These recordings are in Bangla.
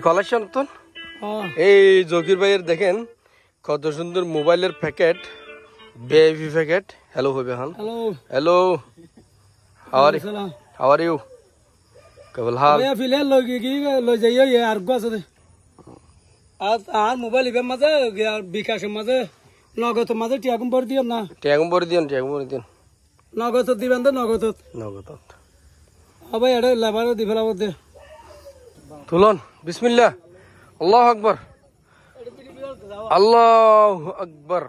কালেকশন তো এই জকির ভাইয়ের দেখেন কত সুন্দর মোবাইলের প্যাকেট, বেবি প্যাকেট। হ্যালো হবে হান, হ্যালো, হাউ আর ইউ? কেবল হাল ফিলে লই যাইও আর গাছ আর মোবাইল ইবে মাঝে বিকাশের মাঝে নগদ মাঝে টিয়াগুম পরে দিও না, টিয়াগুম পরে দিন নগদ দিবেন তো নগদ হবে এটা লেবার দি ফেলাব দে তুলন। বিসমিল্লাহ, আল্লাহু আকবার, আল্লাহু আকবার।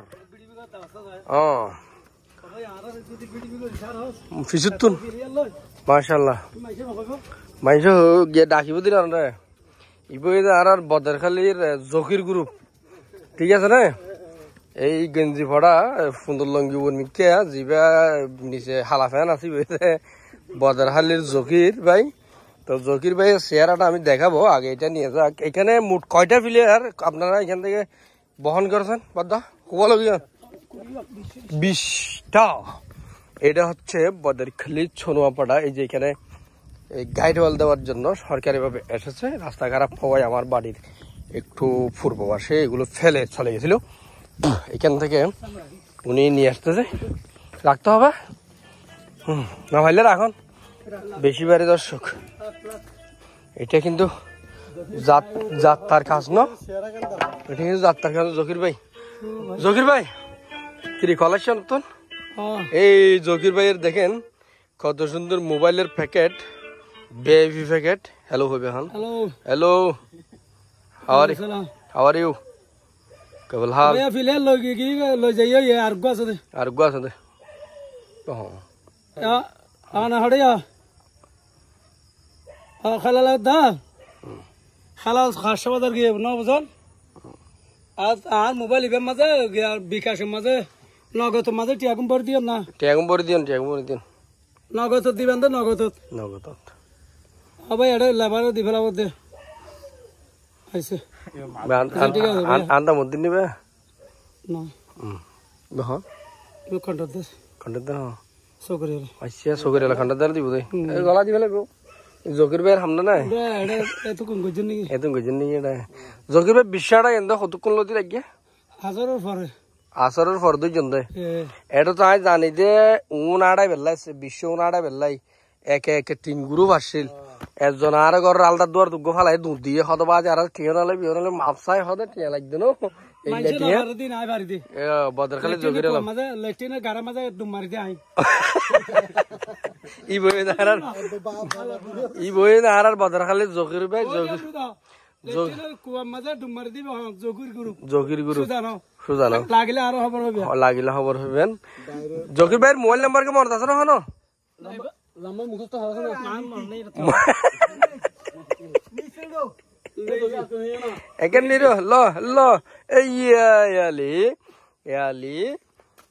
ফিসুতুন মাশাআল্লাহ মাইশ গিয়ে ডাকিব দিন রে ইবই আর বদরখালীর জকির গ্রুপ, ঠিক আছে না? এই গেঞ্জি পড়া সুন্দর লঙ্গি মিকে জিবা নিচে হালা ফ্যান আছি বদরখালীর জকির ভাই। তো জকির ভাইয়ের চেহারাটা আমি দেখাবো, আগে এটা নিয়ে যাক। এখানে মোট কয়টা প্লেয়ার আপনারা এখান থেকে বহন করেছেন? বাদা কবলগিয়া 20টা। এটা হচ্ছে বদরখালীর ছনুয়াপাড়া। এই যে এখানে এই গাইড ওয়াল দেওয়ার জন্য সরকারিভাবে এসেছে। রাস্তা খারাপ হওয়ায় আমার বাড়ির একটু পূর্ব পাশে এগুলো ফেলে চলে গেছিল, এখান থেকে উনি নিয়ে আসতেছে। রাখতে হবে না ভাইলে রাখুন, বেশি বারে দর্শক। এটা কিন্তু যাত্রার কাজ না, এটা কিন্তু যাত্রার কাজ। জকির ভাই কি কালেকশন তো এই জকির ভাইয়ের দেখেন কত সুন্দর মোবাইলের প্যাকেট, বেবি প্যাকেট। হ্যালো হবে হান, হ্যালো, হাউ আর ইউ? কেবল হাল ফিলে লই যাইও আর গাছ দে না হড়ে খালা দা খালা খাসা বাজার গিয়ে ন বছর আর মোবাইল ইবে মাঝে বিকাশের মাঝে নগদ মাঝে টিয়াগুম পরে দিও না, টিয়াগুম পরে দিন নগদ দিবেন তো নগদ হবে এটা লেবার দি ফেলাব দে আইছে আন্দা মধ্যে নিবে না কন্ট্রাক্ট দে সকরি আচ্ছা সকরি খান্ডাদার দিব দে গলা দিবে লাগবে। জকির ভাইয়ের হামনা নাই এত কোন গজন নি এটা জকির ভাই বিশ্বাটা এন্দ কতক্ষণ লতি লাগিয়া আসরের পর 2জন দে। এটা তো আমি জানি যে উনাড়াই বেল্লাইছে, বিশ্ব উনাড়াই বেল্লাই একে 3 গ্রুপ আসছিল। একজন আর ঘর আলদার দুয়ার দুগ্গ ফালাই দুধ দিয়ে হত বাজে আর টিয়নালে বিয়নালে মাপসাই হতে টিয়া লাগবে না। বদরখালী জকির আর বদরখালী জকির ভাই জকির গ্রুপ সুজানো লাগিলে খবর হবেন। জকির ভাইয়ের মোবাইল নাম্বার কে মনে আছে না? এখান নিরো ল ল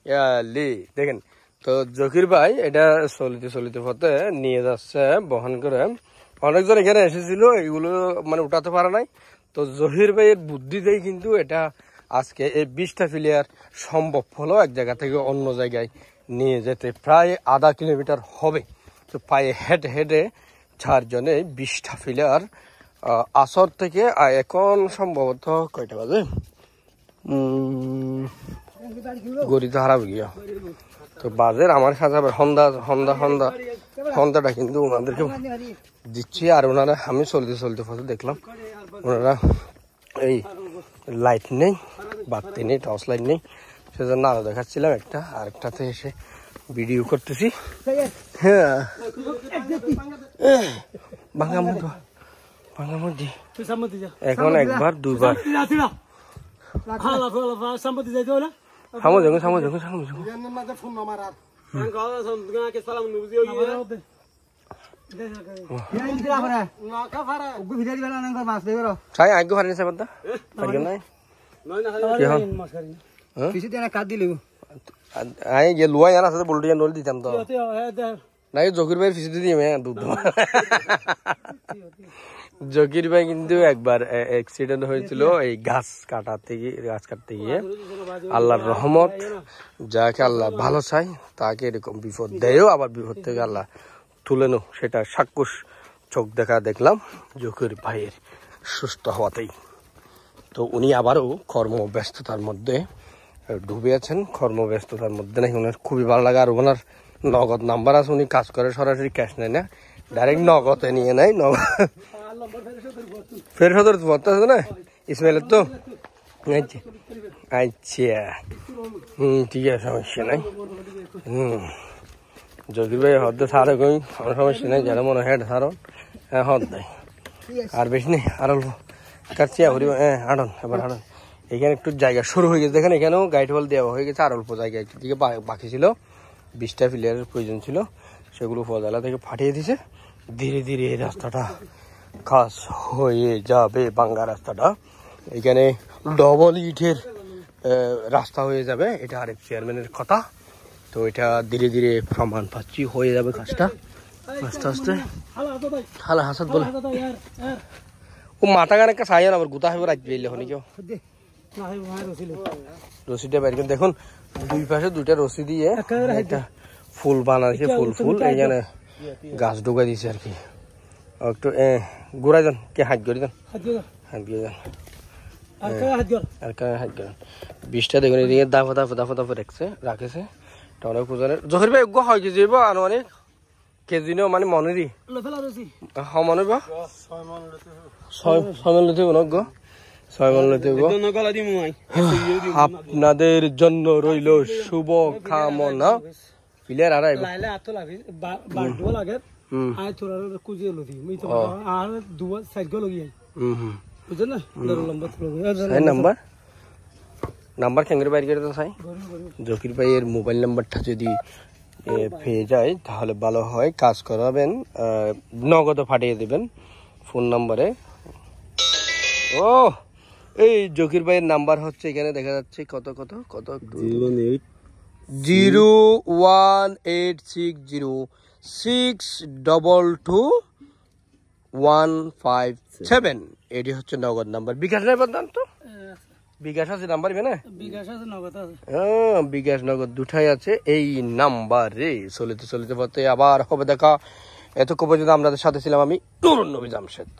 ইয়ালি দেখেন। তো জকির ভাই এটা চলিতে পথে নিয়ে যাচ্ছে বহন করে। অনেকজন এখানে এসেছিল, এগুলো মানে উঠাতে পারে নাই। তো জহির ভাইয়ের বুদ্ধিতেই কিন্তু এটা আজকে এই 20টা প্লেয়ার সম্ভব হলো এক জায়গা থেকে অন্য জায়গায় নিয়ে যেতে। প্রায় আধা কিলোমিটার হবে। তো পায়ে হেঁটে 4 জনে 20টা প্লেয়ার আসর থেকে এখন সম্ভবত কয়টা বাজে গড়িতে হারাবে গিয়া। তো বাজের আমার সাজাবে হন্দাটা কিন্তু ওনাদেরকে দিচ্ছি। আর ওনারা আমি চলতে পথে দেখলাম ওনারা এই লাইট নেই, বাতি নেই, টর্চ লাইট নেই, সেজন্য আরো দেখাচ্ছিলাম একটা আরেকটাতে এসে ভিডিও করতেছি। হ্যাঁ ভাঙা মধ্যে এখন একবার দুবার দিতাম তো নাই জকির ভাই ফিসে দিম দুধ। জকির ভাই কিন্তু একবার অ্যাক্সিডেন্ট হয়েছিল এই গাছ কাটতে গিয়ে। আল্লাহর রহমত, যাকে আল্লাহ ভালো চাই তাকে এরকম বিপদ দেয়ও, আবার বিপদ থেকে আল্লাহ তুলে নো, সেটা চাক্ষুষ চোখ দেখলাম জকির ভাইয়ের। সুস্থ হওয়াতেই। তো উনি আবারও কর্মব্যস্ততার মধ্যে ডুবে আছেন, কর্মব্যস্ততার মধ্যে নাকি ওনার খুবই ভালো লাগে। আর ওনার নগদ নাম্বার আছে, উনি কাজ করে সরাসরি ক্যাশ নেয় না, ডাইরেক্ট নগদে নিয়ে নেয়। নগদ ফের সদর আছে না ইসমাইলের তো। আচ্ছা আচ্ছা, ঠিক আছে, সমস্যা নাই। জকির ভাই হদ্দ সারো কই, কোনো সমস্যা নাই, যারা মনে হয় সারো হদ দেয়। আর বেশি নেই, আর অল্প কাটছিয়া হরি। হ্যাঁ হাঁটন, এবার হাঁটন। এখানে একটু জায়গা শুরু হয়ে গেছে, দেখেন এখানেও গাইড ওয়াল দেওয়া হয়ে গেছে। আর অল্প জায়গা একদিকে বাকি ছিল, 20টা প্লেয়ারের প্রয়োজন ছিল, সেগুলো ফজলা থেকে ফাটিয়ে দিছে। ধীরে ধীরে এই রাস্তাটা কাজ হয়ে যাবে, বাঙ্গা রাস্তাটা। এখানে ডবল ইটের রাস্তা হয়ে যাবে, এটা আরেক চেয়ারম্যানের কথা। তো এটা ধীরে ধীরে প্রমাণ পাচ্ছি হয়ে যাবে কাজটা আস্তে আস্তে। হালা হাসাত বলে ও মাথা গান একটা চাই না, আবার গুতা হবে রাখবে এলে কেউ রশিটা বাইর করে। দেখুন দুই পাশে দুইটা রশি দিয়ে একটা ফুল বানাইছে, ফুল ফুল এইখানে গাছ ঢুকাই দিছে আর কি। একটু ঘুরাই দেন, কে হাত করে দেন, হাত দিয়ে দেন, আর হাত করেন। 20টা দেখুন এদিকে দাফা দাফা দাফা দাফা রাখেছে। অনেক ওজনের জহির ভাই হয় কেজি আনুমানিক কেজি নেও মানে মনেরই মনে বা 6 মন লইতে নগ 6 মন লইতে। আপনাদের জন্য রইল শুভ কামনা। প্লেয়ার আর নাম্বার কেঙ্গের বাইরে করে তো চাই। জকির ভাইয়ের মোবাইল নাম্বারটা যদি পেয়ে যায় তাহলে ভালো হয়, কাজ করাবেন, নগদ ফাটিয়ে দেবেন ফোন নাম্বারে। ও এই জকির ভাইয়ের নাম্বার হচ্ছে এখানে দেখা যাচ্ছে কত কত কত 01860622157। এটি হচ্ছে নগদ নাম্বার। বিকাশ নাই বলতাম তো, বিকাশ আছে নাম্বার না, বিকাশ নগদ দুটাই আছে এই নাম্বারে। চলিতে চলিতে পথে আবার হবে দেখা। এতক্ষণ পর্যন্ত আপনাদের সাথে ছিলাম আমি নুরুন নবী জামশেদ।